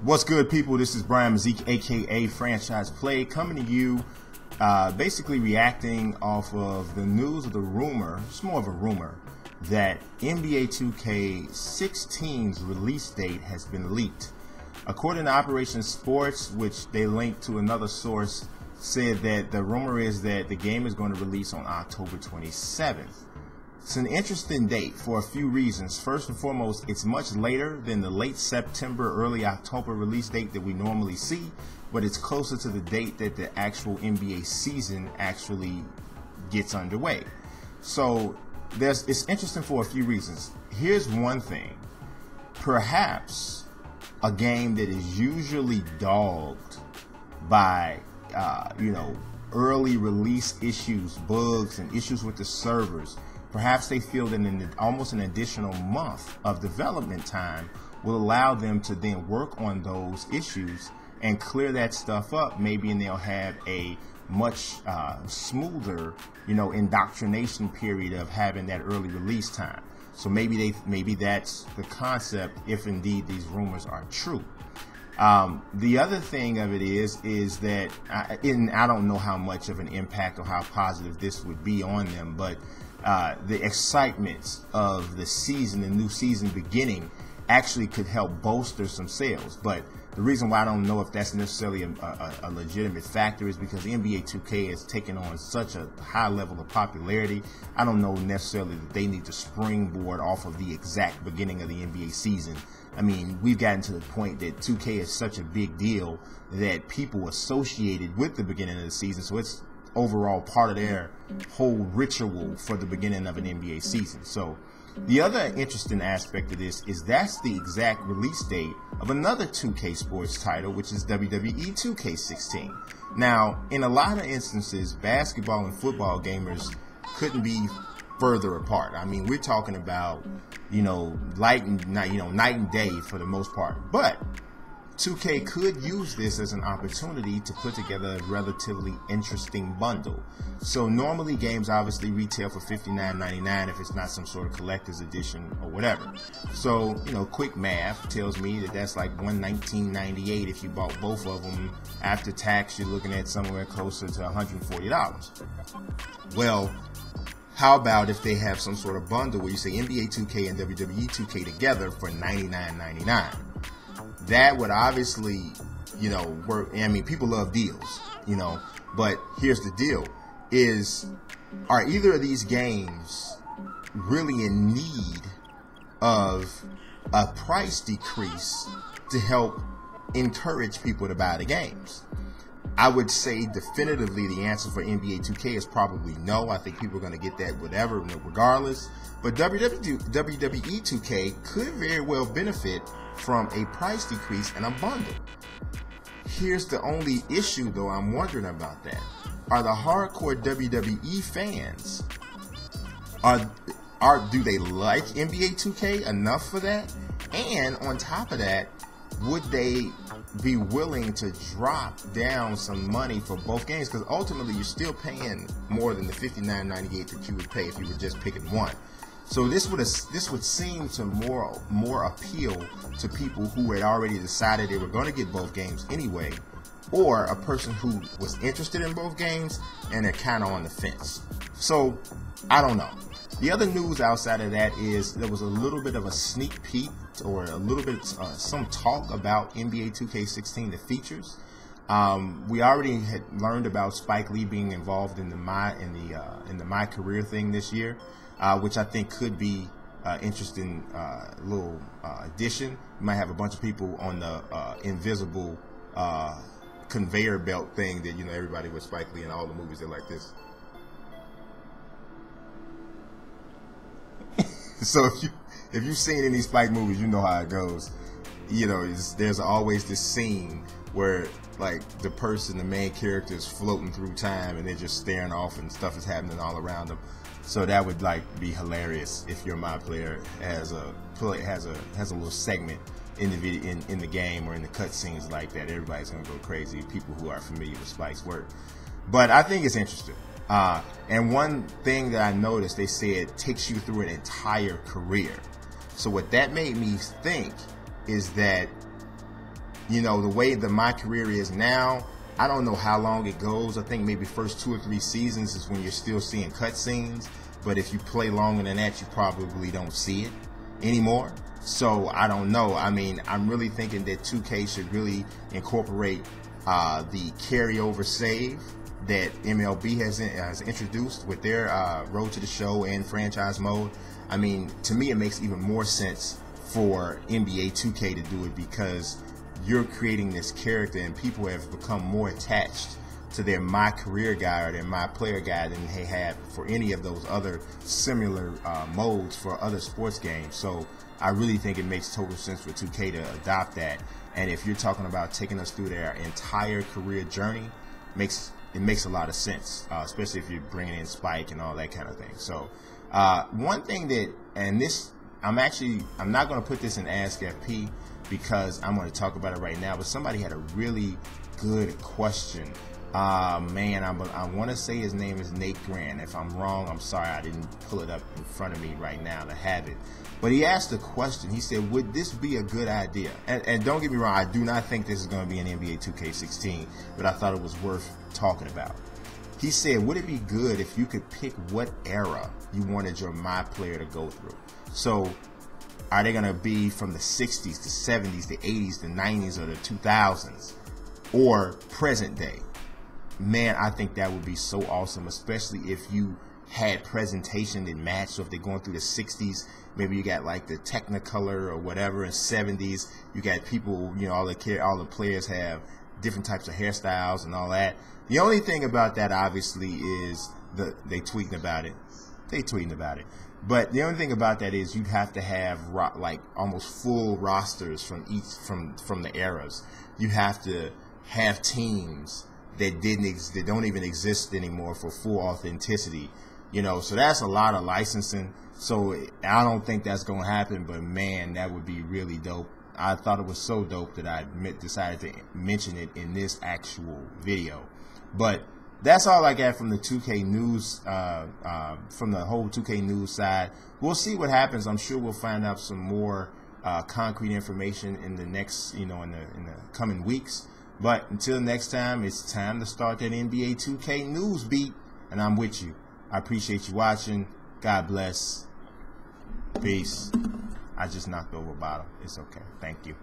What's good, people? This is Brian Mazik, aka Franchise Play, coming to you basically reacting off of the news of the rumor, it's more of a rumor, that NBA 2K16's release date has been leaked. According to Operation Sports, which they linked to another source, said that the rumor is that the game is going to release on October 27th. It's an interesting date for a few reasons. First and foremost, it's much later than the late September, early October release date that we normally see, but it's closer to the date that the actual NBA season actually gets underway. So it's interesting for a few reasons. Here's one thing. Perhaps a game that is usually dogged by early release issues, bugs, and issues with the servers, perhaps they feel that almost an additional month of development time will allow them to then work on those issues and clear that stuff up, maybe, and they'll have a much smoother, indoctrination period of having that early release time. So maybe that's the concept, if indeed these rumors are true. The other thing of it is that I don't know how much of an impact or how positive this would be on them, but the excitement of the season, the new season beginning, actually could help bolster some sales. But the reason why I don't know if that's necessarily a legitimate factor is because NBA 2K has taken on such a high level of popularity. I don't know necessarily that they need to springboard off of the exact beginning of the NBA season. I mean, we've gotten to the point that 2K is such a big deal that people associated with the beginning of the season, so it's overall part of their whole ritual for the beginning of an NBA season. So the other interesting aspect of this is that's the exact release date of another 2K sports title, which is WWE 2K16. Now, in a lot of instances, basketball and football gamers couldn't be further apart. I mean, we're talking about, night and day for the most part. But 2K could use this as an opportunity to put together a relatively interesting bundle. So normally games obviously retail for $59.99 if it's not some sort of collector's edition or whatever. So, quick math tells me that that's like $119.98 if you bought both of them. After tax, you're looking at somewhere closer to $140. Well, how about if they have some sort of bundle where you say NBA 2K and WWE 2K together for $99.99? That would obviously, work. I mean, people love deals, but here's the deal are either of these games really in need of a price decrease to help encourage people to buy the games? I would say definitively the answer for NBA 2K is probably no. I think people are going to get that regardless. But WWE 2K could very well benefit from a price decrease and a bundle. Here's the only issue, though, I'm wondering about that. Are the hardcore WWE fans, do they like NBA 2K enough for that? And on top of that, would they be willing to drop down some money for both games? Because ultimately you're still paying more than the $59.98 that you would pay if you were just picking one. So this would seem to more appeal to people who had already decided they were going to get both games anyway, or a person who was interested in both games and they're kind of on the fence. So I don't know. The other news outside of that is there was a little bit of a sneak peek, or a little bit some talk about NBA 2K16, the features. We already had learned about Spike Lee being involved in the My Career thing this year, which I think could be interesting little addition. You might have a bunch of people on the invisible conveyor belt thing that everybody with Spike Lee in all the movies are like this. So if you've seen any Spike movies, you know how it goes. There's always this scene where like the main character is floating through time and they're just staring off and stuff is happening all around them. So that would be hilarious if your MyPlayer has a little segment in the video, in the game or in the cutscenes like that. Everybody's gonna go crazy. People who are familiar with Spike's work. But I think it's interesting. And one thing that I noticed, they said takes you through an entire career. So what that made me think is that you know, the way that my career is now, I don't know how long it goes. I think maybe first 2 or 3 seasons is when you're still seeing cutscenes. But if you play longer than that, you probably don't see it anymore. So I don't know. I mean, I'm really thinking that 2K should really incorporate the carryover save that MLB has introduced with their Road to the Show and franchise mode. I mean, to me, it makes even more sense for NBA 2K to do it, because you're creating this character and people have become more attached to their My Career guide or their MyPlayer guide than they have for any of those other similar modes for other sports games. So I really think it makes total sense for 2K to adopt that. And if you're talking about taking us through their entire career journey, it makes a lot of sense, especially if you're bringing in Spike and all that kind of thing. So one thing that, and this, I'm not going to put this in Ask FP because I'm going to talk about it right now, but somebody had a really good question. Man, I want to say his name is Nate Grant. If I'm wrong, I'm sorry, I didn't pull it up in front of me right now to have it. But he asked a question. He said, would this be a good idea? And don't get me wrong, I do not think this is going to be an NBA 2K16, but I thought it was worth talking about. He said, would it be good if you could pick what era you wanted your MyPlayer to go through? So are they going to be from the 60s, the 70s, the 80s, the 90s, or the 2000s, or present day? Man, I think that would be so awesome, especially if you had presentation that matched. So if they're going through the 60s, maybe you got like the Technicolor or whatever. In 70s, you got people, you know, all the players have different types of hairstyles and all that. The only thing about that, obviously, is they tweeting about it. But the only thing about that is you'd have to have like almost full rosters from the eras. You have to have teams that don't even exist anymore for full authenticity, you know. So that's a lot of licensing. So I don't think that's gonna happen. But man, that would be really dope. I thought it was so dope that I decided to mention it in this actual video. But that's all I got from the 2K news, from the whole 2K news side. We'll see what happens. I'm sure we'll find out some more concrete information in the next, in the coming weeks. But until next time, it's time to start that NBA 2K news beat, and I'm with you. I appreciate you watching. God bless. Peace. I just knocked over a bottle. It's okay. Thank you.